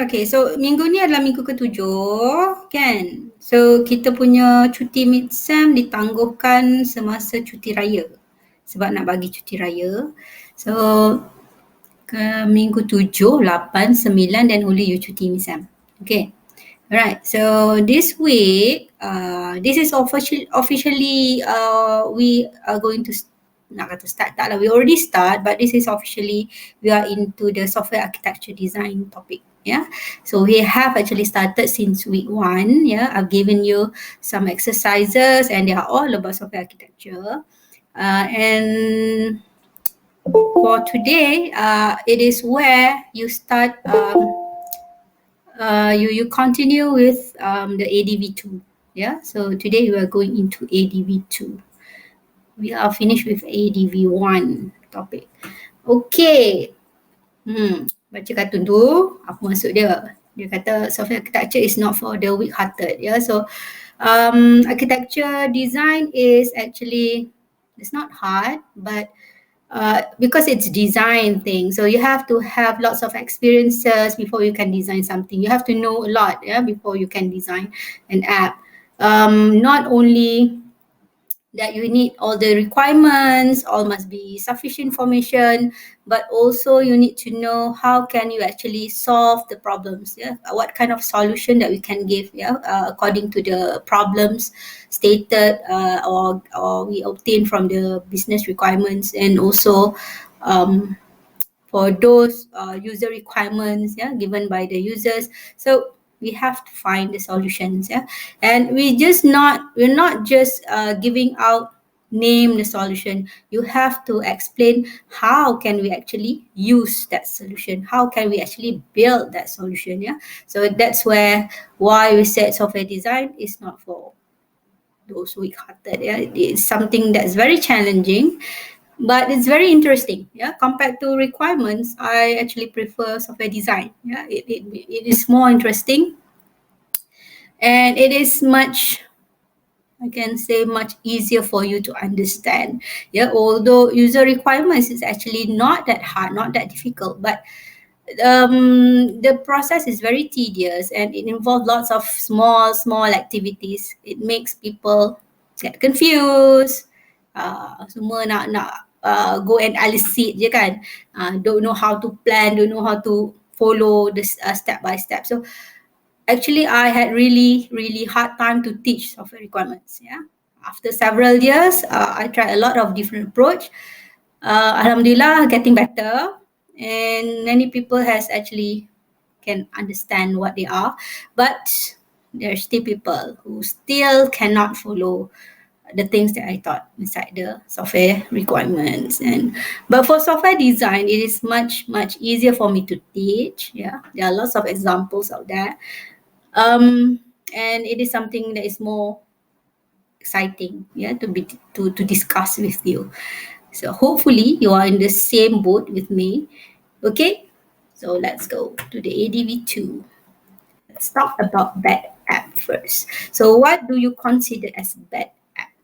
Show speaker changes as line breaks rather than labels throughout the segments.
Okay, so minggu ni adalah minggu ke-7 kan. So kita punya cuti mid-sem ditangguhkan semasa cuti raya. Sebab nak bagi cuti raya. So ke minggu 7, 8, 9 dan only you cuti mid-sem. Okay. Alright, so this week, this is officially we are going to nak kata start tak lah, we already start, but this is officially we are into the software architecture design topic. Yeah, so we have actually started since week 1. Yeah, I've given you some exercises and they are all about software architecture. And for today, it is where you start. You continue with the ADV2. Yeah, so today we are going into ADV2. We are finished with ADV1 topic. Okay. Baca kartun tu, apa maksud dia? Dia kata software architecture is not for the weak-hearted. Yeah, so architecture design is actually, it's not hard, but because it's design thing, so you have to have lots of experiences before you can design something. You have to know a lot, yeah, before you can design an app. Not only that you need all the requirements, all must be sufficient information, but also you need to know how can you actually solve the problems, yeah, what kind of solution that we can give, yeah, according to the problems stated or we obtain from the business requirements, and also for those user requirements, yeah, given by the users. So we have to find the solutions, yeah, and we're not just giving out name the solution. You have to explain how can we actually use that solution, how can we actually build that solution, yeah. So that's why we said software design is not for those weak-hearted, yeah. It's something that's very challenging, but it's very interesting, yeah. Compared to requirements, I actually prefer software design, yeah. It is more interesting, and it is much, I can say, much easier for you to understand, yeah. Although user requirements is actually not that hard, not that difficult, but the process is very tedious and it involves lots of small activities. It makes people get confused. Semua nak go and alisit je kan. Don't know how to plan, don't know how to follow this step by step. So actually I had really hard time to teach software requirements. Yeah. After several years, I tried a lot of different approach. Alhamdulillah, getting better, and many people has actually can understand what they are, but there are still people who still cannot follow the things that I taught inside the software requirements. But for software design, it is much easier for me to teach. Yeah, there are lots of examples of that, and it is something that is more exciting, yeah, to discuss with you. So hopefully you are in the same boat with me. Okay, so let's go to the ADV2. Let's talk about bad app first. So what do you consider as bad app?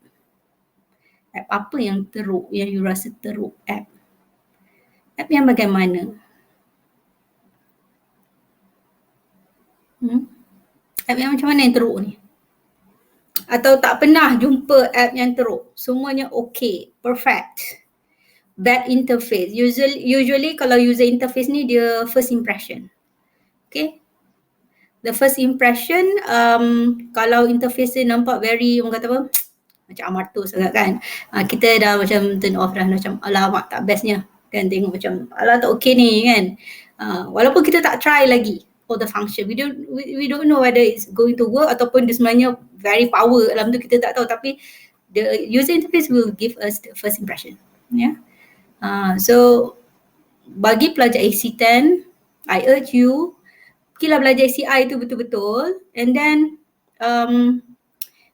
App apa yang teruk, yang you rasa teruk app? App yang bagaimana? App yang macam mana yang teruk ni? Atau tak pernah jumpa app yang teruk? Semuanya okay, perfect. Bad interface. Usually kalau user interface ni dia first impression. Okay. The first impression, kalau interface dia nampak very, orang kata apa, macam amartus sangat kan. Kita dah macam turn off dah, macam alamak tak bestnya kan, tengok macam alah tak okay ni kan. Walaupun kita tak try lagi for the function, we don't know whether it's going to work ataupun dia sebenarnya very power dalam tu, kita tak tahu, tapi the user interface will give us the first impression. Yeah. So bagi pelajar AC10, I urge you, pergilah belajar ACI tu betul-betul, and then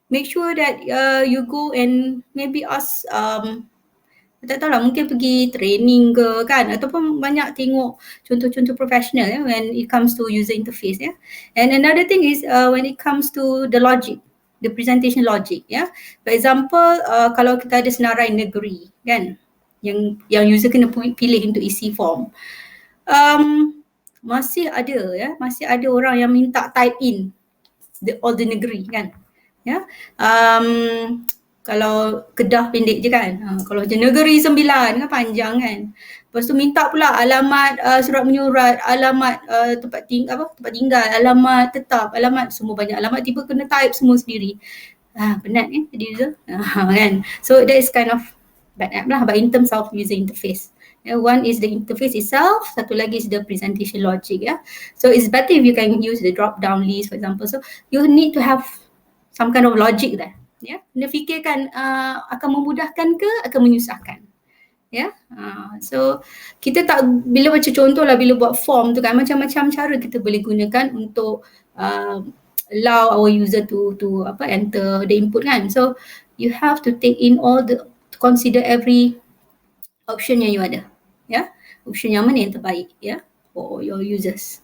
make sure that you go and maybe ask, tak tahulah, mungkin pergi training ke kan, ataupun banyak tengok contoh-contoh professional, when it comes to user interface. And another thing is when it comes to the logic, the presentation logic. For example, kalau kita ada senarai negeri kan, yang user kena pilih untuk isi form, masih ada orang yang minta type in all the negeri kan. Ya. Kalau Kedah pendek je kan. Kalau je Negeri Sembilan kan panjang kan. Lepas tu minta pula alamat surat menyurat, alamat tempat tinggal, alamat tetap, alamat semua banyak alamat, tiba kena type semua sendiri. Penat kan jadi user. Kan. So that is kind of bad app lah, but in terms of user interface. One is the interface itself, satu lagi is the presentation logic. So it's better if you can use the drop down list for example. So you need to have some kind of logic there. Kena fikirkan akan memudahkan ke akan menyusahkan. So kita tak, bila macam contoh lah bila buat form tu kan, macam-macam cara kita boleh gunakan untuk allow our user to enter the input kan. So you have to take in to consider every option yang you ada. Option yang mana yang terbaik for your users.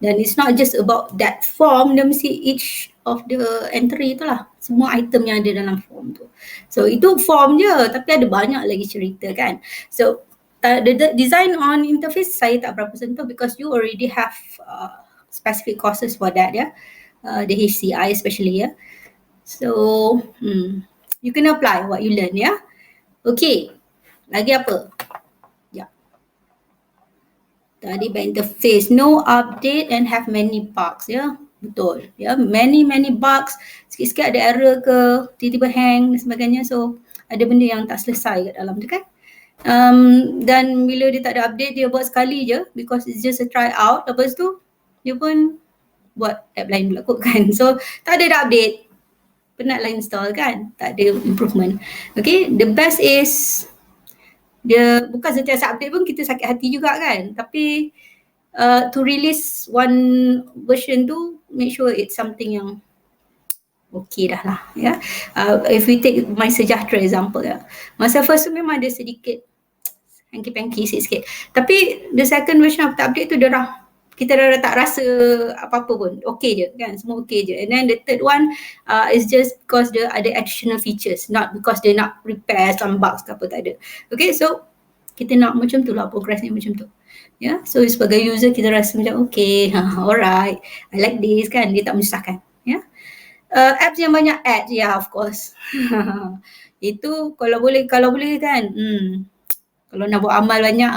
Dan it's not just about that form, dia mesti each of the entry tu lah, semua item yang ada dalam form tu. So itu form je, tapi ada banyak lagi cerita kan. So the design on interface saya tak berapa sentuh because you already have specific courses for that the HCI especially So you can apply what you learn Okay, lagi apa? Tadi by interface, no update and have many bugs betul many bugs, sikit-sikit ada error ke, tiba-tiba hang dan sebagainya, so ada benda yang tak selesai kat dalam tu kan. Dan bila dia tak ada update, dia buat sekali je because it's just a try out, lepas tu dia pun buat app lain pula kot kan. So tak ada update, penatlah install kan, tak ada improvement. Okay, the best is dia bukan sentiasa update pun kita sakit hati juga kan, tapi to release one version tu, make sure it's something yang okay dah lah if we take My Sejahtera example masa first tu memang ada sedikit hanky-panky sikit-sikit, tapi the second version of the update tu kita dah tak rasa apa-apa pun, okay je kan, semua okay je. And then the third one is just because dia ada additional features, not because dia nak repair some bugs ke apa, tak ada. Okay, so kita nak macam tu lah, progressnya macam tu. So sebagai user kita rasa macam okay, alright, I like this kan, dia tak menyusahkan. Apps yang banyak ads, of course. Itu kalau boleh kan, kalau nak buat amal banyak,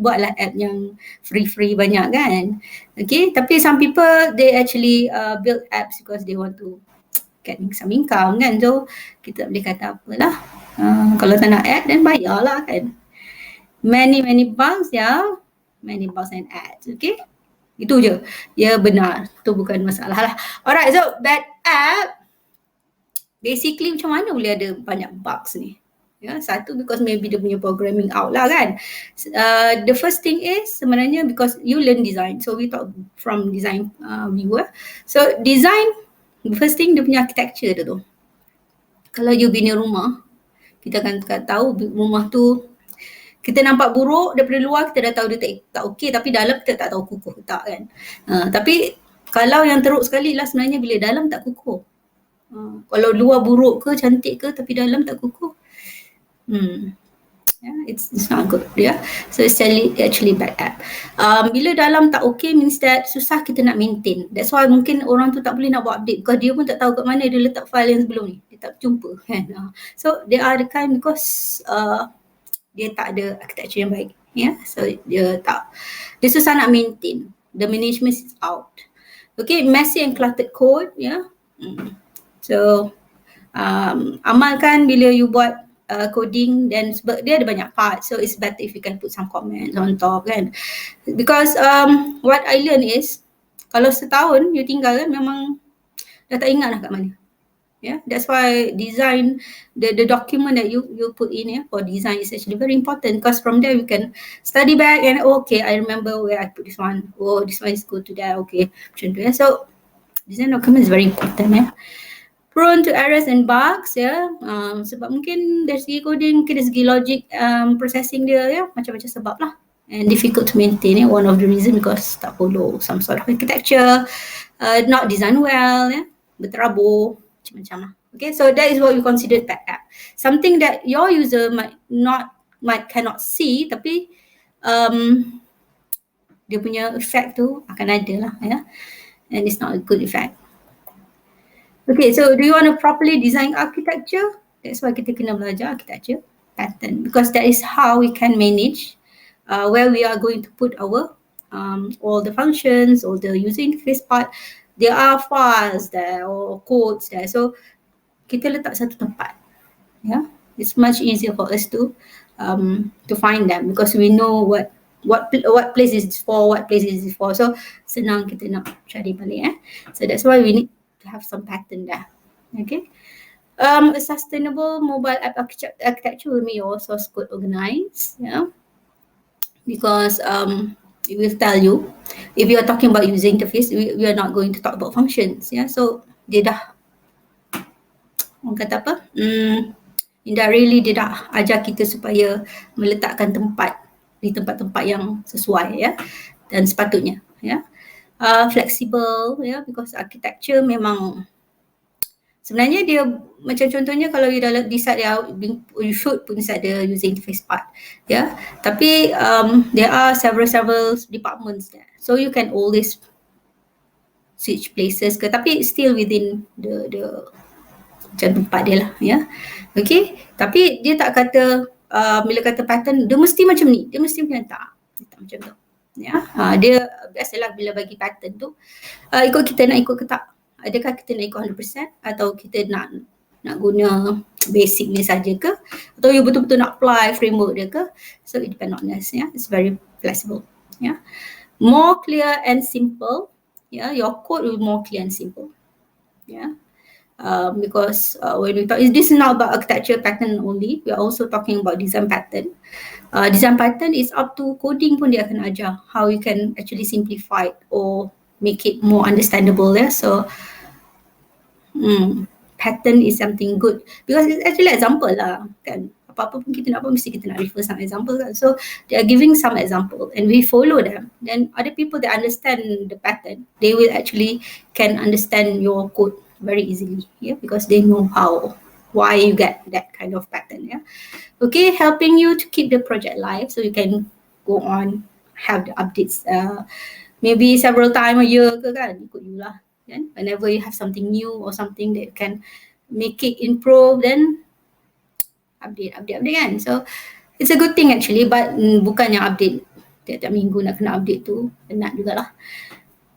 buatlah app yang free banyak kan. Okay, tapi some people they actually build apps because they want to get some income kan. So kita boleh kata apalah, kalau tak nak ad then bayarlah kan. Many bugs many bugs and ads. Okay, itu je. Benar, tu bukan masalah lah. Alright, so bad app basically macam mana boleh ada banyak bugs ni? Satu because maybe dia punya programming out lah kan. The first thing is sebenarnya because you learn design, so we talk from design view. So design, the first thing dia punya architecture dia tu. Kalau you bina rumah, kita akan tahu rumah tu kita nampak buruk daripada luar, kita dah tahu dia tak okey, tapi dalam kita tak tahu kukuh tak kan. Tapi kalau yang teruk sekali lah sebenarnya bila dalam tak kukuh. Kalau luar buruk ke cantik ke tapi dalam tak kukuh, it's not good. So it's actually bad app. Bila dalam tak okay means that susah kita nak maintain. That's why mungkin orang tu tak boleh nak buat update because dia pun tak tahu kat mana dia letak file yang sebelum ni, dia tak jumpa kan. So they are the kind because dia tak ada architecture yang baik. So dia susah nak maintain. The management is out. Okay, messy and cluttered code. So amalkan bila you buat coding, dan sebab dia ada banyak part, so it's better if you can put some comments on top kan. Because what I learn is kalau setahun you tinggal kan, memang dah tak ingat lah kat mana. That's why design, the document that you put in for design is actually very important, because from there you can study back and okay, I remember where I put this one. Oh, this one is good to that. Okay, macam tu So design document is very important Prone to errors and bugs sebab mungkin dari segi coding, mungkin dari segi logic processing dia macam-macam sebab lah, and difficult to maintain one of the reason because tak follow some sort of architecture, not design well berterabur macam-macam lah. Okay, so that is what you consider bad app, something that your user might cannot see, tapi dia punya effect tu akan ada lah, ya. And it's not a good effect. Okay, so do you want to properly design architecture? That's why kita kena belajar architecture pattern, because that is how we can manage where we are going to put our all the functions, all the user interface part. There are files there or codes there. So kita letak satu tempat. Yeah, it's much easier for us to find them because we know what place is this for, what place is this for. So senang kita nak cari balik. So that's why we need to have some pattern there. Okay. A sustainable mobile app architecture will make your source code organized. Yeah. Because it will tell you if you are talking about user interface, we are not going to talk about functions. Yeah. So dia dah orang kata apa? Indirectly dia dah ajar kita supaya meletakkan tempat di tempat-tempat yang sesuai, ya, dan sepatutnya, ya. Flexible, ya, because architecture memang sebenarnya dia macam contohnya kalau you dah decide you should put inside the user interface part, ya. Tapi there are several departments there, so you can always switch places ke, tapi still within the macam tempat dia lah, ya. Okay, tapi dia tak kata bila kata pattern dia mesti macam ni, dia mesti macam tak macam tu, ya. Dia biasalah bila bagi pattern tu ikut kita nak ikut ke tak, adakah kita nak ikut 100% atau kita nak guna basic ni saja ke, atau you betul-betul nak apply framework dia ke. So it depends on us, ya. It's very flexible, ya. More clear and simple, ya. Your code will be more clear and simple, ya. Because when we talk, this is not about architecture pattern only. We are also talking about design pattern. Design pattern is up to coding pun dia akan ajar how you can actually simplify it or make it more understandable. Yeah? So pattern is something good because it's actually example lah, kan. Apa-apa pun kita nak buat mesti kita nak refer some example kan. So they are giving some example and we follow them. Then other people that understand the pattern, they will actually can understand your code very easily, yeah, because they know why you get that kind of pattern, yeah. Okay, helping you to keep the project live so you can go on have the updates maybe several times a year ke kan, ikut you lah kan. Whenever you have something new or something that can make it improve, then update kan. So it's a good thing actually, but bukan yang update tiap-tiap minggu nak kena update tu, penat jugalah.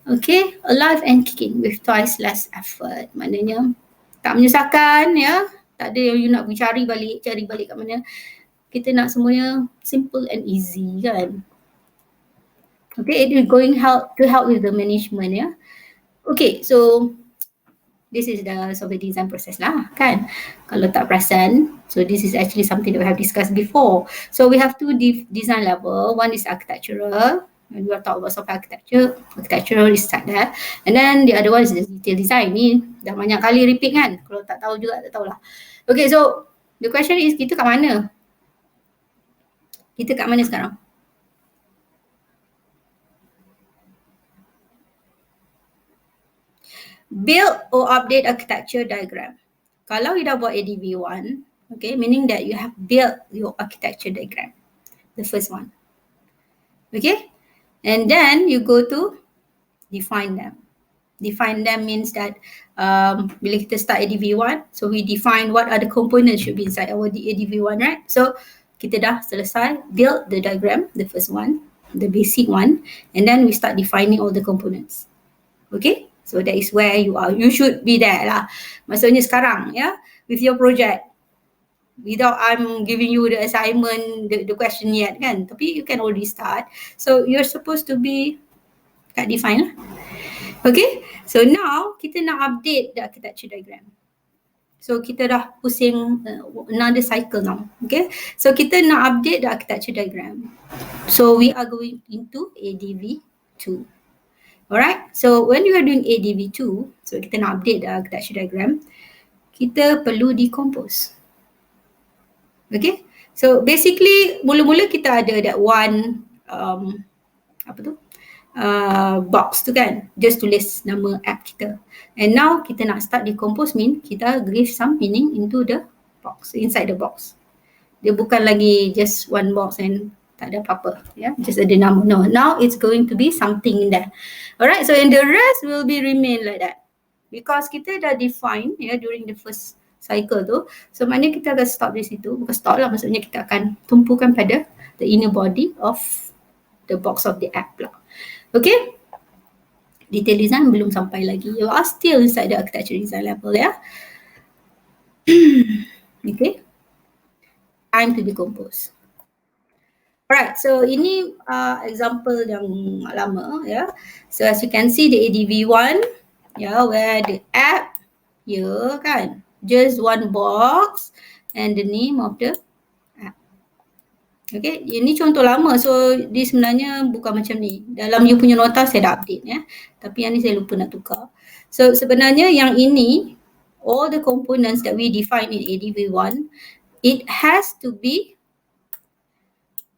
Okay, alive and kicking with twice less effort. Maknanya tak menyusahkan, ya. Tak ada yang you nak cari balik kat mana. Kita nak semuanya simple and easy kan. Okay, it is going to help with the management, ya. Okay, so this is the software design process lah kan. Kalau tak perasan, so this is actually something that we have discussed before. So we have two design level. One is architectural. When we are talking about software architectural is start there. And then the other one is the detail design. Ni dah banyak kali repeat kan. Kalau tak tahu juga, tak tahulah. Okay, so the question is kita kat mana? Kita kat mana sekarang? Build or update architecture diagram. Kalau you dah buat ADV1, okay, meaning that you have built your architecture diagram. The first one. Okay? And then you go to define them. Define them means that bila kita start ADV1, so we define what are the components should be inside our ADV1, right? So kita dah selesai build the diagram, the first one, the basic one, and then we start defining all the components. Okay? So that is where you are. You should be there lah. Maksudnya sekarang, ya, with your project. Without I'm giving you the assignment, the question yet kan. Tapi you can already start. So you're supposed to be kat define lah. Okay. So now kita nak update the architecture diagram. So kita dah pusing another cycle now. Okay. So kita nak update the architecture diagram. So we are going into ADV2. Alright. So when you are doing ADV2, so kita nak update the architecture diagram, kita perlu decompose. Okay, so basically mula-mula kita ada that one box tu kan, just tulis nama app kita. And now kita nak start decompose mean kita give some meaning into the box, inside the box. Dia bukan lagi just one box and Tak ada apa-apa. Yeah, just ada nama. No, now it's going to be something in there. Alright, so and the rest will be remain like that. Because kita dah define during the first cycle tu. So maknanya kita akan stop di situ. Bukan stop lah, maksudnya kita akan tumpukan pada the inner body of the box of the app lah. Okay? Detail design belum sampai lagi. You are still inside the architecture design level, ya. Okay. Time to decompose. Alright, so ini example yang lama, ya. So as you can see the ADV1, where the app, kan, just one box and the name of the app. Okay, ini contoh lama, so dia sebenarnya bukan macam ni. Dalam you punya nota saya dah update, ya. Tapi yang ni saya lupa nak tukar. So sebenarnya yang ini, all the components that we define in ADV1, it has to be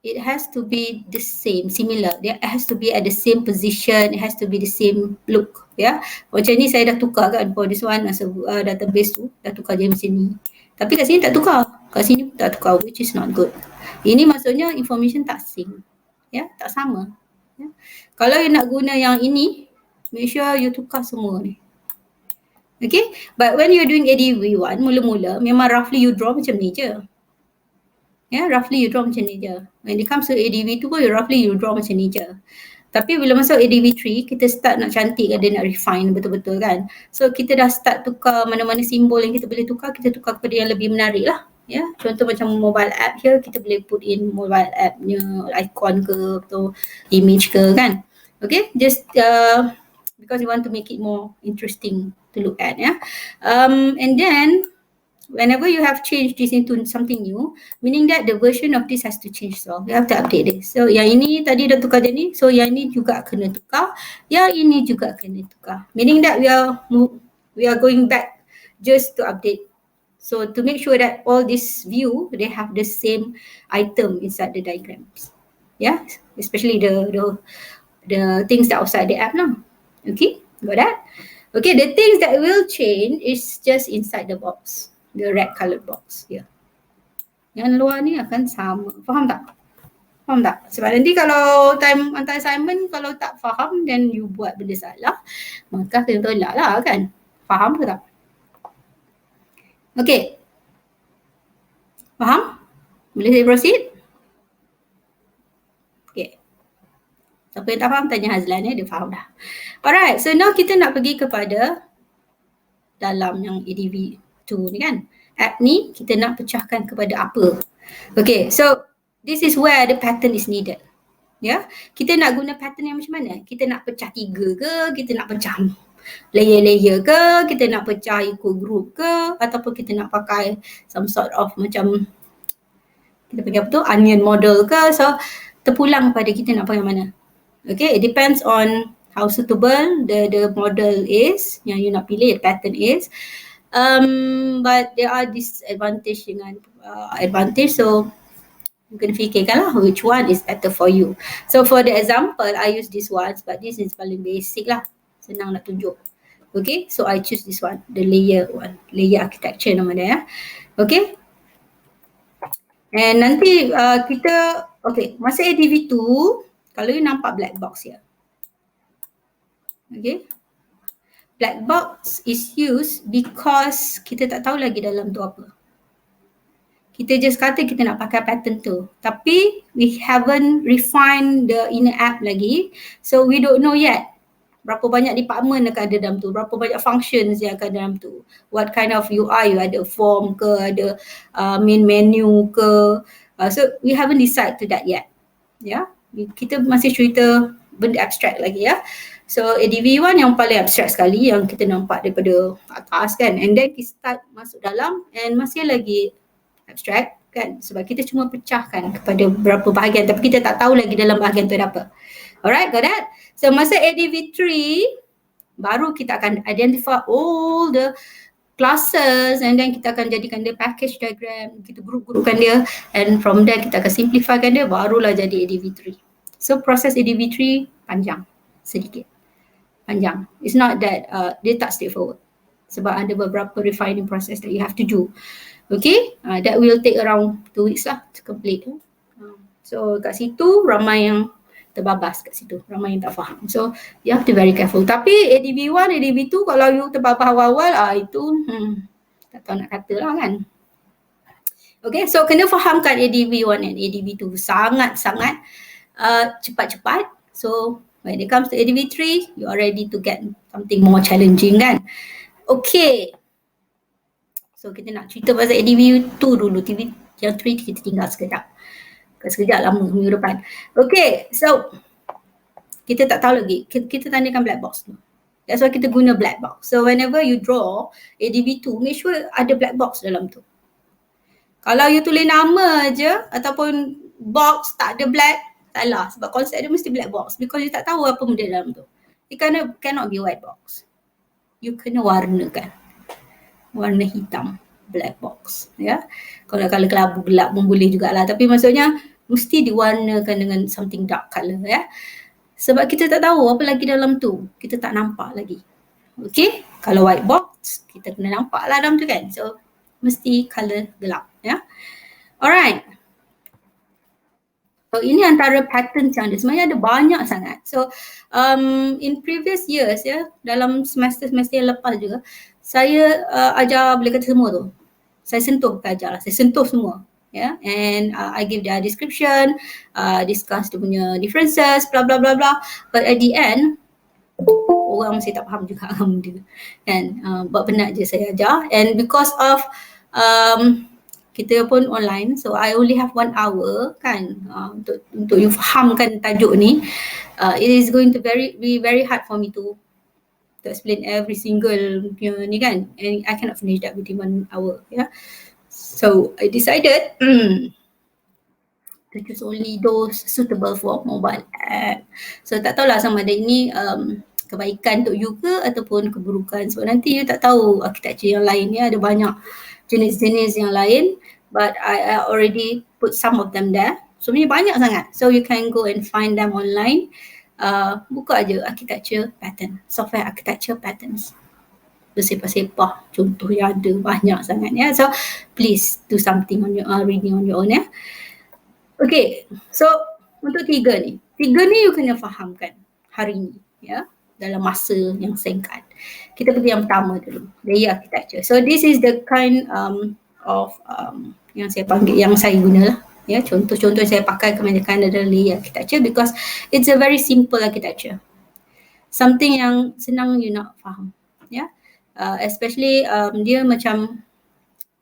the same, similar. It has to be at the same position, it has to be the same look, ya. Macam ni saya dah tukar kan, for this one as a database tu, dah tukar je macam ni. Tapi kat sini tak tukar, kat sini tak tukar, which is not good. Ini maksudnya information tak sync, ya, tak sama. Ya. Kalau you nak guna yang ini, make sure you tukar semua ni. Okay, but when you're doing ADV1, mula-mula memang roughly you draw macam ni je. Ya, roughly you draw macam ni je. When it comes to ADV2 pun roughly you draw macam ni je. Tapi bila masuk ADV3, kita start nak cantik kan, dia nak refine betul-betul kan. So kita dah start tukar mana-mana simbol yang kita boleh tukar, kita tukar kepada yang lebih menarik lah. Ya, contoh macam mobile app here, kita boleh put in mobile app-nya icon ke atau image ke kan. Okay, just because you want to make it more interesting to look at, ya. And then whenever you have changed this into something new, meaning that the version of this has to change, so you have to update this. So yang ini tadi dah tukar je ni, so yang ini juga kena tukar, yang ini juga kena tukar. Meaning that we are going back just to update. So to make sure that all this view, they have the same item inside the diagrams. Yeah, especially the things that outside the app now. Okay, got that? Okay, the things that will change is just inside the box, the red colored box here. Yang luar ni akan sama. Faham tak? Faham tak? Sebab nanti kalau time hantar assignment, kalau tak faham dan you buat benda salah, maka kena tolak lah kan? Faham ke tak? Okay. Faham? Boleh saya proceed? Okay. Siapa yang tak faham, tanya Hazlan, dia faham dah. Alright, so now kita nak pergi kepada dalam yang ADV2 ni kan. App ni kita nak pecahkan kepada apa. Okay, so this is where the pattern is needed. Ya, kita nak guna pattern yang macam mana? Kita nak pecah 3 ke? Kita nak pecah layer-layer ke? Kita nak pecah ikut group ke? Ataupun kita nak pakai some sort of macam, kita panggil apa tu? Onion model ke? So terpulang pada kita nak pakai mana. Okay, it depends on how suitable the model is, yang you nak pilih, the pattern is. But there are disadvantage dengan advantage, so you can fikirkan lah which one is better for you. So for the example, I use this one, but this is paling basic lah, senang nak tunjuk. Okay, so I choose this one, the layer one, layer architecture nama dia ya. Okay, and nanti kita, okay, masa ADV2, kalau you nampak black box ya. Okay, black box is used because kita tak tahu lagi dalam tu apa. Kita just kata kita nak pakai pattern tu, tapi we haven't refined the inner app lagi, so we don't know yet berapa banyak department akan ada dalam tu, berapa banyak functions yang akan ada dalam tu, what kind of UI, you ada form ke, ada main menu ke, so we haven't decided to that yet. Ya, kita masih cerita benda abstract lagi ya. So ADV1 yang paling abstract sekali yang kita nampak daripada atas kan, and then kita start masuk dalam and masih lagi abstract kan, sebab kita cuma pecahkan kepada beberapa bahagian tapi kita tak tahu lagi dalam bahagian tu ada apa. Alright, got that? So masa ADV3 baru kita akan identify all the classes and then kita akan jadikan dia package diagram, kita group-groupkan dia, and from there kita akan simplifykan dia, barulah jadi ADV3. So proses ADV3 panjang sedikit. Panjang. It's not that dia tak straightforward. Sebab ada beberapa refining process that you have to do. Okay, that will take around 2 weeks lah to complete. So kat situ ramai yang terbabas kat situ, ramai yang tak faham. So you have to be very careful. Tapi ADB1, ADB2 kalau you terbabas awal-awal, itu tak tahu nak kata lah kan. Okay, so kena fahamkan ADB1 and ADB2 sangat-sangat cepat-cepat. So when it comes to ADB3, you are ready to get something more challenging kan. Okay. So kita nak cerita pasal ADB2 dulu. Yang 3 kita tinggal sekejap. Sekejap lama minggu depan. Okay, so kita tak tahu lagi. Kita tanyakan black box tu. That's why kita guna black box. So whenever you draw ADB2, make sure ada black box dalam tu. Kalau you tulis nama je ataupun box tak ada black, salah. Sebab konsep dia mesti black box because you tak tahu apa benda dalam tu. It cannot be white box. You kena warnakan. Warna hitam, black box. Ya. Kalau kelabu gelap pun boleh jugalah. Tapi maksudnya mesti diwarnakan dengan something dark colour. Ya. Sebab kita tak tahu apa lagi dalam tu. Kita tak nampak lagi. Okay. Kalau white box, kita kena nampak lah dalam tu kan. So mesti colour gelap. Ya. Alright. So ini antara patterns yang ada. Sebenarnya ada banyak sangat. So in previous years ya, dalam semester-semester yang lepas juga, saya ajar boleh kata semua tu. Saya sentuh ke ajar lah. Saya sentuh semua. Yeah, and I give their description, discuss dia punya differences, blah blah blah blah. But at the end, orang masih tak faham juga dengan benda. Kan, buat penat je saya ajar. And because of kita pun online, so I only have 1 hour kan untuk you fahamkan tajuk ni. It is going to be very hard for me to explain every single ni kan, and I cannot finish that within 1 hour. Yeah, so I decided to choose only those suitable for mobile app. So tak tahulah sama ada ini kebaikan untuk you ke ataupun keburukan, sebab nanti you tak tahu architecture yang lain ya, ada banyak jenis-jenis yang lain, but I already put some of them there. So banyak sangat. So you can go and find them online. Buka aja architecture pattern, software architecture patterns. Bersepah-sepah contoh yang ada banyak sangat ya. So please do something on your reading on your own ya. Okay, so untuk tiga ni you kena fahamkan hari ni ya, dalam masa yang singkat. Kita pergi yang pertama dulu, layer architecture. So this is the kind of yang saya panggil, yang saya guna lah. Ya, contoh-contoh yang saya pakai kebanyakan adalah layer architecture because it's a very simple architecture. Something yang senang you nak faham. Ya, especially dia macam,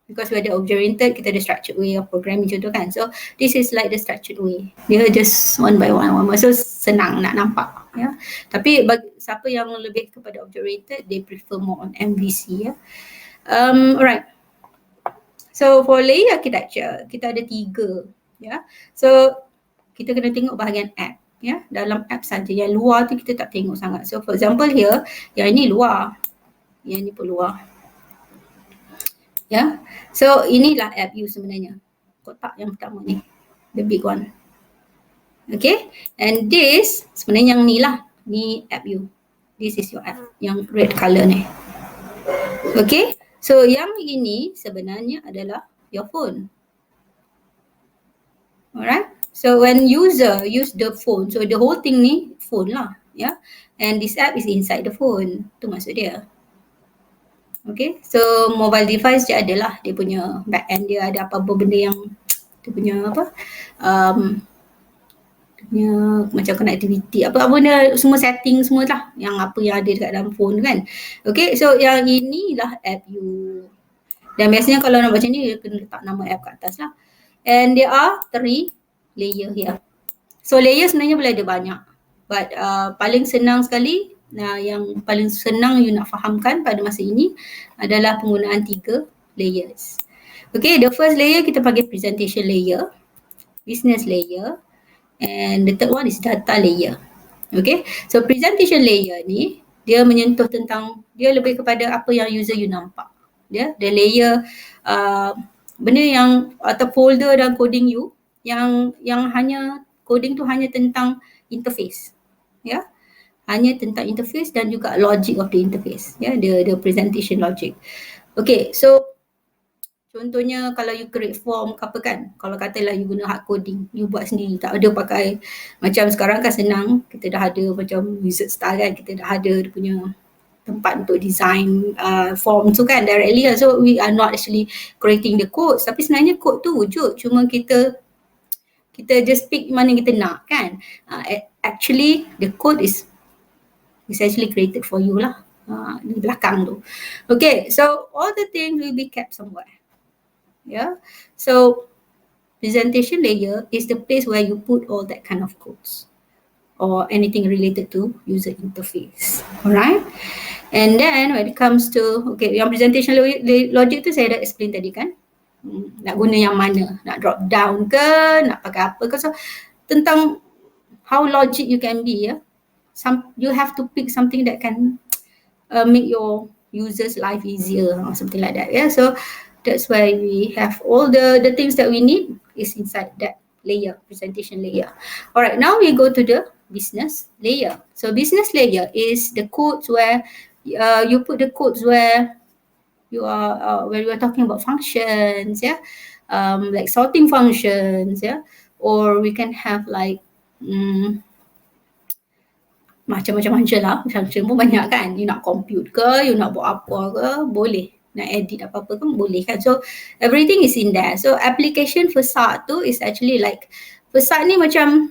because we ada object-oriented, kita ada structured way of programming contoh kan. So this is like the structured way. Dia just one by one. So senang nak nampak. Ya. Tapi bagi siapa yang lebih kepada object-oriented, they prefer more on MVC. Ya. Alright. So for layer architecture, kita ada 3. Ya. So kita kena tengok bahagian app. Ya. Dalam app saja. Yang luar tu kita tak tengok sangat. So for example here, yang ini luar. Yang ini pun luar. Ya, so inilah app you sebenarnya. Kotak yang pertama ni, the big one. Okay, and this sebenarnya yang ni lah, ni app you. This is your app, yang red colour ni. Okay, so yang ini sebenarnya adalah your phone. Alright, so when user use the phone, so the whole thing ni phone lah, ya. And this app is inside the phone, tu maksud dia. Okay, so mobile device dia adalah dia punya back end, dia ada apa-apa benda yang dia punya apa dia punya macam connectivity, apa benda, semua setting semua lah yang apa yang ada dekat dalam phone kan. Okay, so yang inilah app you. Dan biasanya kalau nak baca ni, dia kena letak nama app kat atas lah. And there are 3 layer here. So layer sebenarnya boleh ada banyak, but paling senang sekali, yang paling senang you nak fahamkan pada masa ini adalah penggunaan 3 layers. Okay, the first layer kita panggil presentation layer, business layer, and the third one is data layer. Okay, so presentation layer ni dia menyentuh tentang, dia lebih kepada apa yang user you nampak. Dia the layer benda yang atau folder dan coding you yang hanya coding tu hanya tentang interface. Ya. Hanya tentang interface dan juga logic of the interface, ya, the presentation logic. Okay, so Contohnya kalau you create form ke apa kan, kalau katalah you guna hard coding, you buat sendiri, tak ada pakai macam sekarang kan senang, kita dah ada macam wizard style kan, kita dah ada dia punya tempat untuk design form tu kan directly lah. So we are not actually creating the code, tapi sebenarnya code tu wujud, cuma kita just pick mana kita nak kan. Actually the code is actually created for you lah di belakang tu. Okay, so all the things will be kept somewhere. Yeah, so presentation layer is the place where you put all that kind of codes or anything related to user interface. Alright, and then when it comes to yang presentation logic tu saya dah explain tadi kan, nak guna yang mana, nak drop down ke, nak pakai apa ke. So tentang how logic you can be, you have to pick something that can make your users' life easier or something like that. Yeah, so that's why we have all the things that we need is inside that layer, presentation layer. All right, now we go to the business layer. So business layer is the codes where you put the codes where you are when we are talking about functions, like sorting functions, or we can have like macam-macam function lah. Function pun banyak kan. You nak compute ke, you nak buat apa ke, boleh. Nak edit apa-apa kan boleh kan. So everything is in there. So application facade tu is actually like, facade ni macam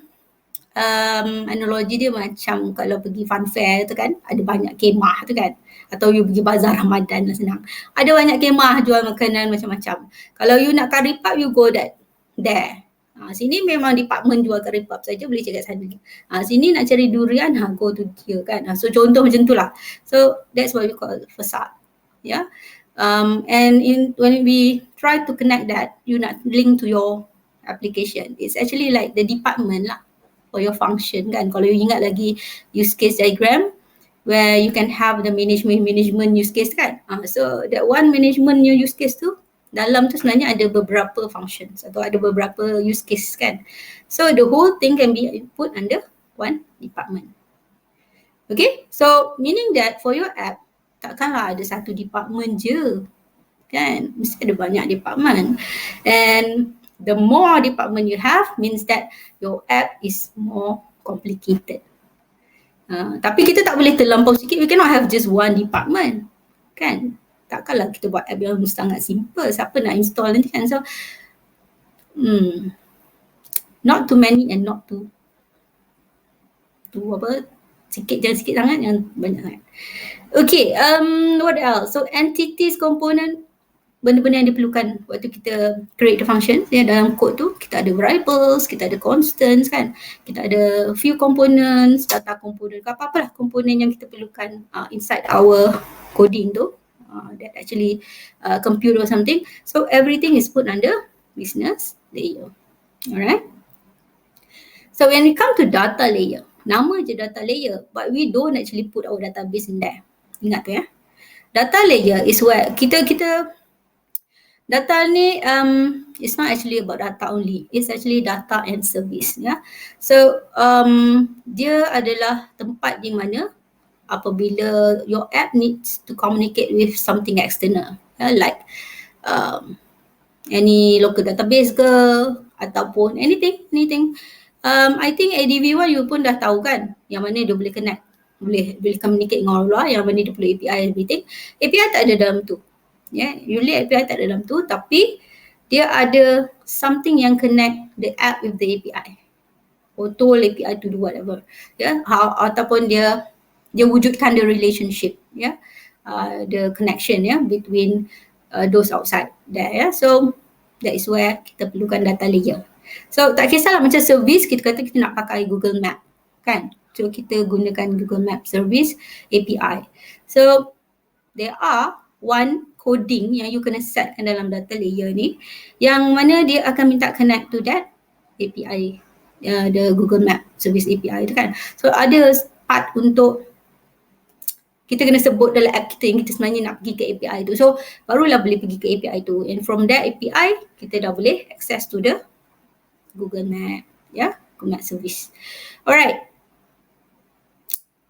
analogi dia macam kalau pergi fun fair tu kan, ada banyak kemah tu kan, atau you pergi bazar Ramadan lah senang, ada banyak kemah jual makanan macam-macam. Kalau you nak curry puff, you go there. Sini memang department jual curry puff saja, boleh cari kat sana. Sini nak cari durian, go to dia kan. So contoh macam tu lah. So that's what we call facade. Yeah. And when we try to connect that, you nak link to your application, it's actually like the department lah for your function kan. Kalau you ingat lagi use case diagram where you can have the management use case kan. So that one management use case tu, dalam tu sebenarnya ada beberapa functions atau ada beberapa use case kan. So the whole thing can be put under one department. Okay, so meaning that for your app, takkanlah ada satu department je kan, mesti ada banyak department. And the more department you have means that your app is more complicated. Tapi kita tak boleh terlampau sikit, we cannot have just one department kan. Takkanlah kita buat app yang sangat simple, siapa nak install nanti kan. So not too many and not too apa, sikit, jangan sikit sangat, yang banyak sangat. Okay, what else? So entities component, benda-benda yang diperlukan waktu kita create the functions dalam code tu. Kita ada variables, kita ada constants kan, kita ada few components, data component, apa-apalah komponen yang kita perlukan inside our coding tu, that actually compute or something. So everything is put under business layer. Alright. So when we come to data layer, nama je data layer, but we don't actually put our database in there. Ingat tu ya. Data layer is where kita data ni it's not actually about data only. It's actually data and service. So dia adalah tempat di mana apabila your app needs to communicate with something external, like any local database ke ataupun anything. I think ADV1 you pun dah tahu kan, yang mana dia boleh connect, boleh communicate dengan orang luar, yang mana dia perlu API everything. API tak ada dalam tu. Usually API tak ada dalam tu, tapi dia ada something yang connect the app with the API. Or told API to do whatever. Ataupun dia wujudkan the relationship, the connection between those outside there. So that is where kita perlukan data layer. So tak kisahlah macam service, kita kata kita nak pakai Google Map kan. So kita gunakan Google Map Service API. So there are one coding yang you kena setkan dalam data layer ni, yang mana dia akan minta connect to that API, the Google Map Service API tu kan. So ada part untuk kita kena sebut dalam app kita yang kita sebenarnya nak pergi ke API tu. So barulah boleh pergi ke API tu, and from that API kita dah boleh access to the Google Map, Google Map Service. Alright.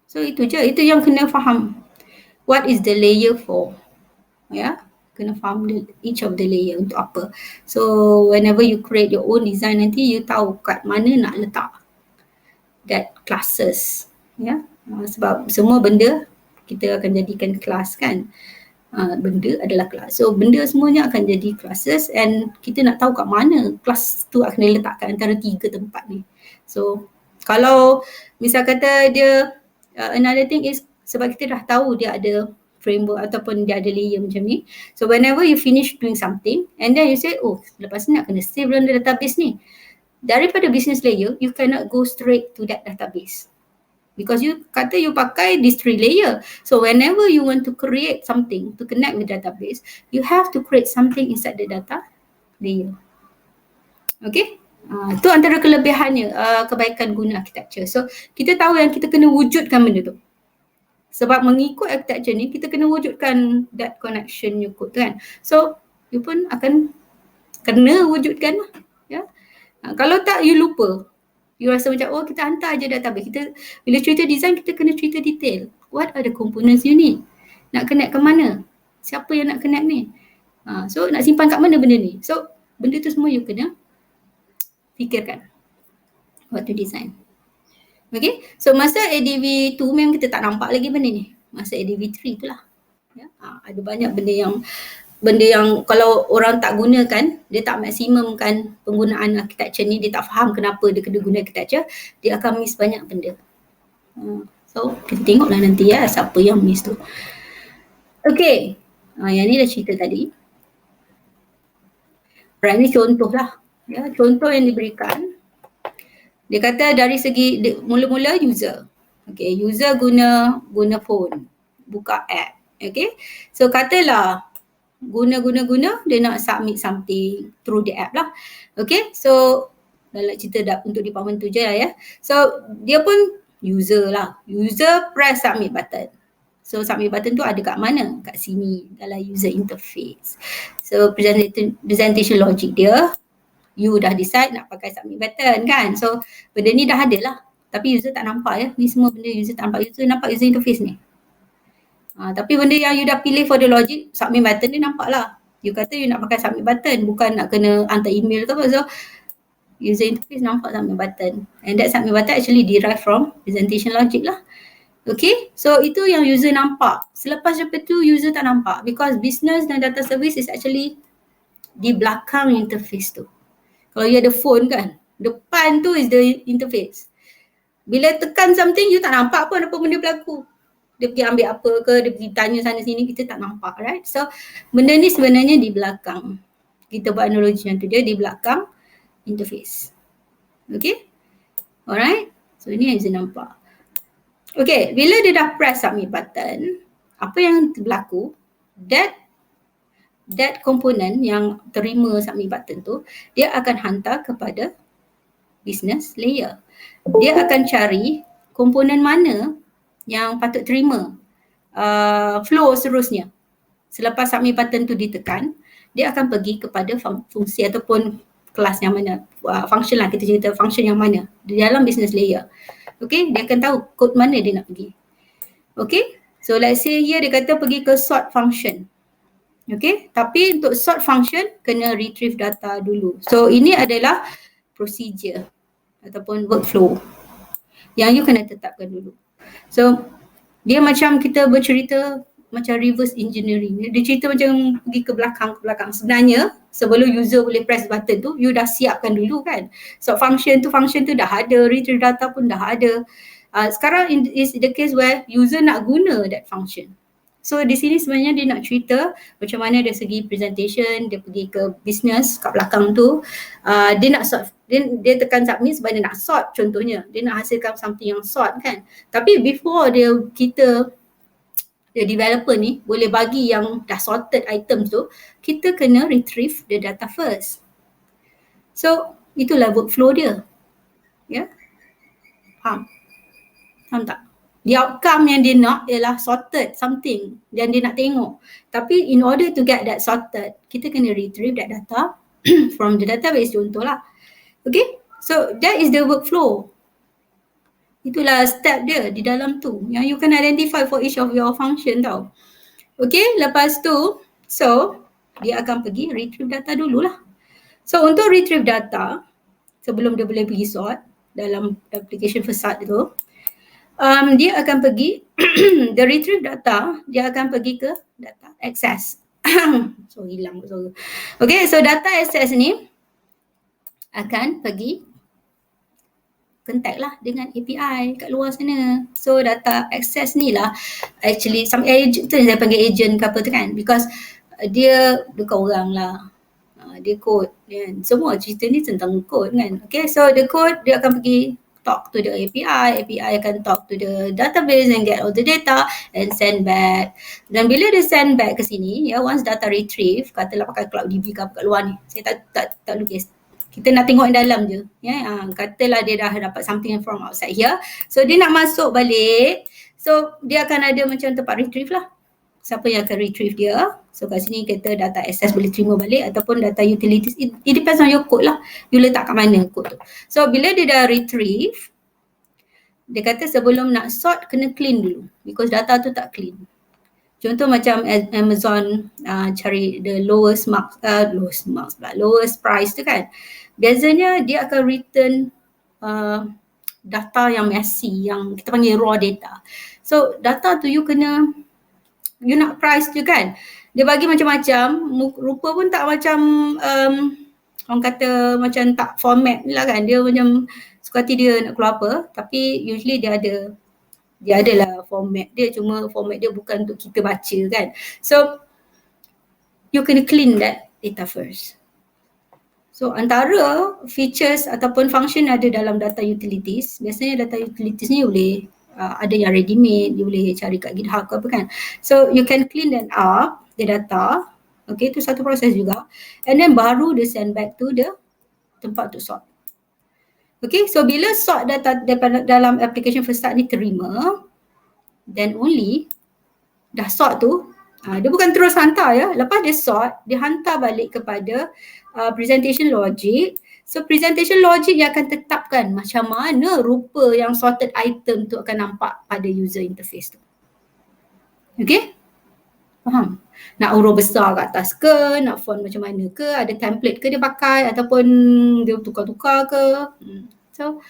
So itu je, itu yang kena faham. What is the layer for? kena faham each of the layer untuk apa. So whenever you create your own design nanti you tahu kat mana nak letak that classes. Ya. Sebab semua benda kita akan jadikan kelas kan. Benda adalah kelas. So benda semuanya akan jadi classes and kita nak tahu kat mana kelas tu akan diletakkan antara 3 tempat ni. So kalau misal kata dia another thing is sebab kita dah tahu dia ada framework ataupun dia ada layer macam ni. So whenever you finish doing something and then you say oh lepas ni nak kena save dalam database ni. Daripada business layer you cannot go straight to that database. Because you kata you pakai these 3 layer. So whenever you want to create something to connect with database, you have to create something inside the data layer. Okay? Itu antara kelebihannya kebaikan guna architecture. So kita tahu yang kita kena wujudkan benda tu. Sebab mengikut architecture ni kita kena wujudkan that connection you code kan. So you pun akan kena wujudkan lah. Ya? Kalau tak you lupa. You rasa macam, oh kita hantar je database. Kita bila cerita design, kita kena cerita detail. What are the components you need? Nak connect ke mana? Siapa yang nak connect ni? So nak simpan kat mana benda ni? So benda tu semua you kena fikirkan waktu design. Okay, so masa ADV 2 memang kita tak nampak lagi benda ni. Masa ADV 3 tu lah. Ya? Ada banyak benda yang kalau orang tak gunakan, dia tak maksimumkan penggunaan architecture ni, dia tak faham kenapa dia kena guna architecture, dia akan miss banyak benda. So kita tengoklah nanti ya siapa yang miss tu. Okay, yang ni dah cerita tadi. Right, ni contoh lah. Ya, contoh yang diberikan. Dia kata dari segi mula-mula user. Okay, user guna phone, buka app. Okay, so katalah guna dia nak submit something through the app lah. Okay, so dalam cerita untuk department tu je lah ya. So dia pun user lah. User press submit button. So submit button tu ada kat mana? Kat sini dalam user interface. So presentation logic dia, you dah decide nak pakai submit button kan. So benda ni dah ada lah. Tapi user tak nampak ya. Ni semua benda user tak nampak. User nampak user interface ni. Tapi benda yang you dah pilih for the logic, submit button ni nampak lah. You kata you nak pakai submit button, bukan nak kena hantar email ke apa. So user interface nampak submit button. And that submit button actually derived from presentation logic lah. Okay, so itu yang user nampak. Selepas daripada tu user tak nampak because business dan data service is actually di belakang interface tu. Kalau you ada phone kan, depan tu is the interface. Bila tekan something, you tak nampak pun apa benda berlaku. Dia pergi ambil apa ke, dia pergi tanya sana sini, kita tak nampak, right? So, benda ni sebenarnya di belakang. Kita buat analogi yang tu, dia di belakang interface. Okay? Alright? So, ini yang user nampak. Okay, bila dia dah press submit button, apa yang berlaku? That component yang terima submit button tu, dia akan hantar kepada business layer. Dia akan cari komponen mana yang patut terima flow seterusnya. Selepas submit button tu ditekan, dia akan pergi kepada fungsi ataupun kelas yang mana, function lah, kita cerita function yang mana di dalam business layer. Okay, dia akan tahu kod mana dia nak pergi. Okay, so let's say here dia kata pergi ke sort function. Okay, tapi untuk sort function kena retrieve data dulu. So ini adalah procedure ataupun workflow yang you kena tetapkan dulu. So dia macam kita bercerita macam reverse engineering. Dia cerita macam pergi ke belakang. Sebenarnya sebelum user boleh press button tu, you dah siapkan dulu kan. So function tu dah ada, retrieve data pun dah ada. Sekarang is the case where user nak guna that function. So di sini sebenarnya dia nak cerita macam mana dari segi presentation, dia pergi ke business kat belakang tu, dia nak sort, dia tekan submit sebab dia nak sort contohnya, dia nak hasilkan something yang sort kan. Tapi before the developer ni boleh bagi yang dah sorted items tu, kita kena retrieve the data first. So itulah workflow dia. Ya? Faham tak? The outcome yang dia nak ialah sorted something dan dia nak tengok. Tapi in order to get that sorted, kita kena retrieve that data from the database contohlah. Okay, so that is the workflow. Itulah step dia di dalam tu yang you can identify for each of your function tau. Okay, lepas tu, so dia akan pergi retrieve data dululah. So untuk retrieve data, sebelum dia boleh pergi sort dalam application facade tu, dia akan pergi the retrieve data, dia akan pergi ke data access. So hilang. Okay, so data access ni akan pergi contact lah dengan API kat luar sana. So data access ni lah actually some agent tu saya panggil agent ke apa tu kan, because dia bukan orang lah. Dia code kan. Semua cerita ni tentang code kan. Okay, so the code dia akan pergi talk to the API akan talk to the database and get all the data and send back. Dan bila dia send back ke sini, ya, once data retrieve, katalah pakai CloudDB ke apa kat luar ni, saya tak lukis. Kita nak tengok yang dalam je. Ya, katalah dia dah dapat something from outside here. So dia nak masuk balik. So dia akan ada macam tempat retrieve lah. Siapa yang akan retrieve dia. So kat sini kita data access boleh terima balik ataupun data utilities. It depends on your code lah. You letak kat mana code tu. So bila dia dah retrieve, dia kata sebelum nak sort kena clean dulu. Because data tu tak clean. Contoh macam Amazon cari the lowest price tu kan. Biasanya dia akan return data yang messy, yang kita panggil raw data. So data tu you nak price tu kan. Dia bagi macam-macam, rupa pun tak macam orang kata macam tak format lah kan. Dia macam suka hati dia nak keluar apa, tapi usually dia adalah format dia, cuma format dia bukan untuk kita baca kan. So you kena clean that data first. So antara features ataupun function ada dalam data utilities, biasanya data utilities ni boleh ada yang ready made, you boleh cari kat GitHub ke apa kan. So you can clean that up, the data. Okay, itu satu proses juga. And then baru dia send back to the tempat untuk sort. Okay, so bila sort data dalam application facade ni terima, then only dah sort tu, dia bukan terus hantar ya. Lepas dia sort, dia hantar balik kepada presentation logic. So presentation logic yang akan tetapkan macam mana rupa yang sorted item tu akan nampak pada user interface tu. Okay? Faham? Nak huruf besar kat atas ke, nak font macam mana ke, ada template ke dia pakai ataupun dia tukar-tukar ke. So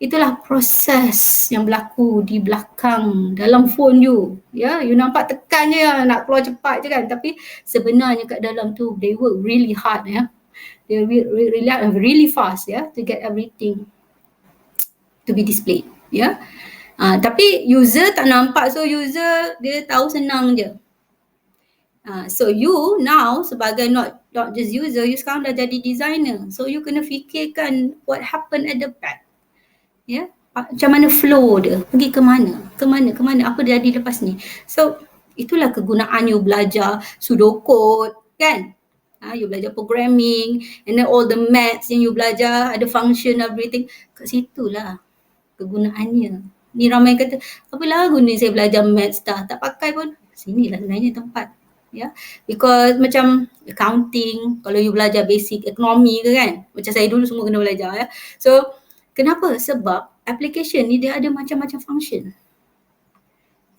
itulah proses yang berlaku di belakang dalam phone you. Ya, you nampak tekan je nak keluar cepat je kan, tapi sebenarnya kat dalam tu they work really hard ya. They really fast ya to get everything to be displayed ya. Tapi user tak nampak, so user dia tahu senang je. So you now sebagai not just user, you sekarang dah jadi designer. So you kena fikirkan what happened at the back. Ya, macam mana flow dia, pergi ke mana, apa dia jadi lepas ni. So itulah kegunaan you belajar pseudocode kan. You belajar programming and then all the maths yang you belajar, ada function everything, kat situlah kegunaannya. Ni ramai kata, apalah guna saya belajar maths tak pakai pun. Sinilah sebenarnya tempat. Ya, because macam accounting, kalau you belajar basic ekonomi ke kan, macam saya dulu semua kena belajar ya. So kenapa? Sebab application ni dia ada macam-macam function.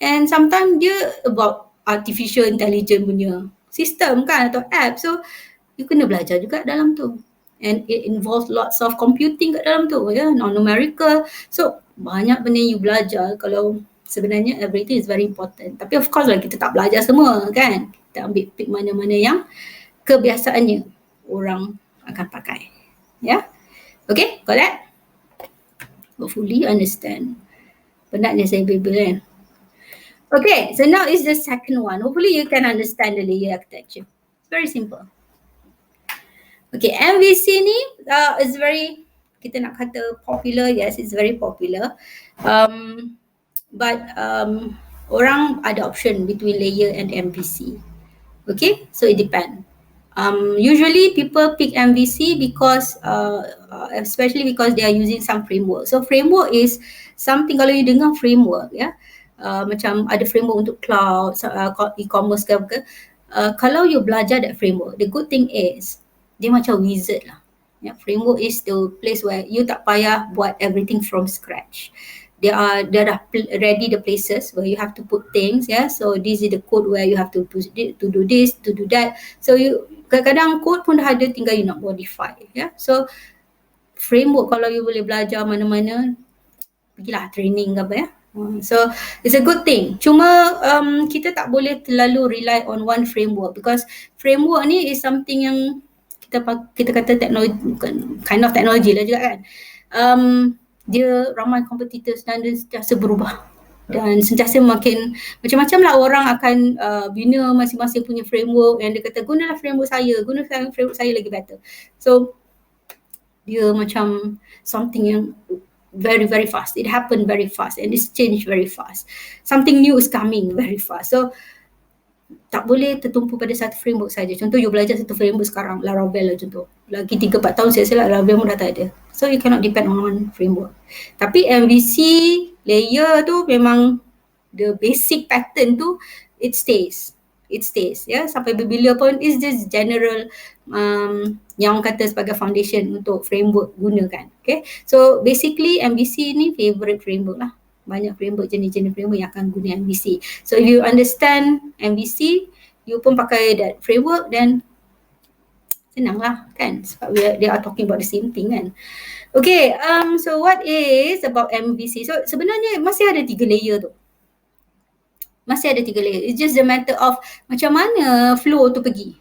And sometimes dia about artificial intelligence punya sistem kan atau app. So you kena belajar juga dalam tu. And it involves lots of computing kat dalam tu ya, non-numerical. So banyak benda you belajar kalau sebenarnya everything is very important. Tapi of course lah kita tak belajar semua kan. Kita ambil pick mana-mana yang kebiasaannya orang akan pakai. Ya. Okay, got that? Hopefully you understand. Penatnya saya bebel kan. Okay, so now is the second one. Hopefully you can understand the layer architecture. It's very simple. Okay, MVC ni is very, kita nak kata popular, yes, it's very popular. But orang ada option between layer and MVC. Okay, so it depends. Usually people pick MVC because especially because they are using some framework. So framework is something, kalau you dengar framework ya, macam ada framework untuk cloud, e-commerce ke apa, kalau you belajar that framework, the good thing is dia macam wizard lah. Ya, framework is the place where you tak payah buat everything from scratch. They dah ready the places where you have to put things, yeah. So this is the code where you have to do this, to do that. So you kadang-kadang code pun dah ada, tinggal you nak modify, yeah. So framework kalau you boleh belajar mana-mana, pergilah training ke apa, ya. So it's a good thing. Cuma kita tak boleh terlalu rely on one framework, because framework ni is something yang kita kata teknologi, bukan kind of teknologi lah juga kan. Dia ramai competitors dan dia sentiasa berubah dan sentiasa makin macam-macam lah orang akan bina masing-masing punya framework, and dia kata gunalah framework saya lagi better. So dia macam something yang very very fast. It happened very fast and it's changed very fast. Something new is coming very fast. So tak boleh tertumpu pada satu framework saja. Contoh you belajar satu framework sekarang, Laravel lah contoh. Lagi 3-4 tahun saya Laravel pun dah tak ada. So you cannot depend on one framework. Tapi MVC layer tu memang the basic pattern tu it stays. Ya, sampai bila pun is just general yang orang kata sebagai foundation untuk framework gunakan. Okay, so basically MVC ni favorite framework lah. Banyak framework, jenis-jenis framework yang akan guna MVC. So if you understand MVC, you pun pakai that framework, then senang lah kan, sebab they are talking about the same thing kan. Okay, so what is about MVC? So sebenarnya masih ada 3 layer tu. Masih ada 3 layer. It's just a matter of macam mana flow tu pergi.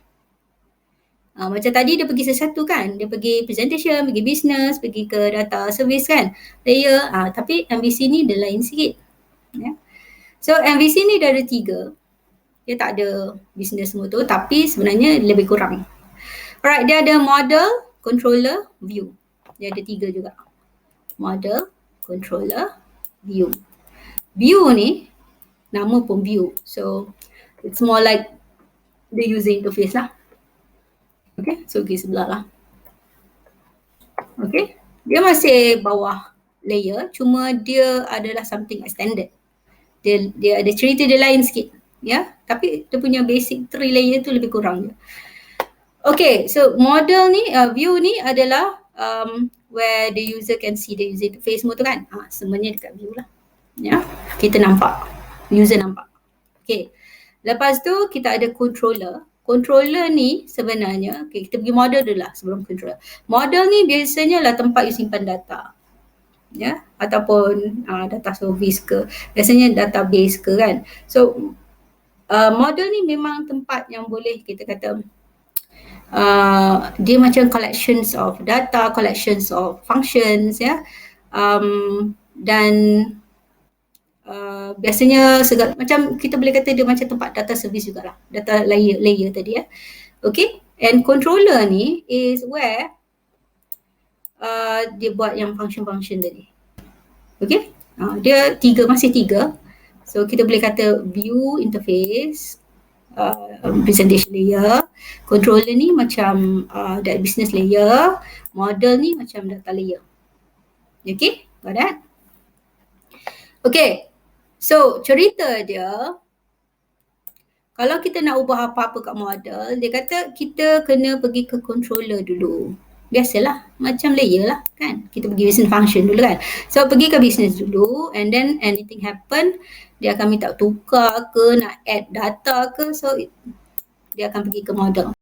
Macam tadi dia pergi satu kan. Dia pergi presentation, pergi business, pergi ke data service kan. Layer. Tapi MVC ni dia lain sikit. Yeah. So MVC ni dia ada 3. Dia tak ada business semua tu. Tapi sebenarnya lebih kurang. Alright, dia ada model, controller, view. Dia ada 3 juga. Model, controller, view. View ni nama pun view. So it's more like the user interface lah. Okay, so pergi sebelah lah. Okay, dia masih bawah layer, cuma dia adalah something extended. Dia ada cerita dia lain sikit, ya. Tapi dia punya basic 3 layer tu lebih kurang je. Okay, so model ni, view ni adalah where the user can see the user interface semua tu kan. Semuanya dekat view lah. Ya, kita nampak, user nampak. Okay, lepas tu kita ada controller. Controller ni sebenarnya, okay, kita pergi model dulu lah sebelum controller. Model ni biasanya lah tempat you simpan data. Ya, ataupun data service ke, biasanya database ke kan. So model ni memang tempat yang boleh kita kata dia macam collections of data, collections of functions, ya. Dan biasanya macam kita boleh kata dia macam tempat data service jugalah, data layer tadi, ya. Okay, and controller ni is where dia buat yang function tadi. Okay, dia masih 3. So kita boleh kata view interface, presentation layer, controller ni macam that business layer, model ni macam data layer. Okay, got that? Okay, so cerita dia, kalau kita nak ubah apa-apa kat model, dia kata kita kena pergi ke controller dulu. Biasalah, macam layer lah kan. Kita pergi business function dulu kan. So pergi ke business dulu, and then anything happen, dia akan minta tukar ke, nak add data ke, so dia akan pergi ke model.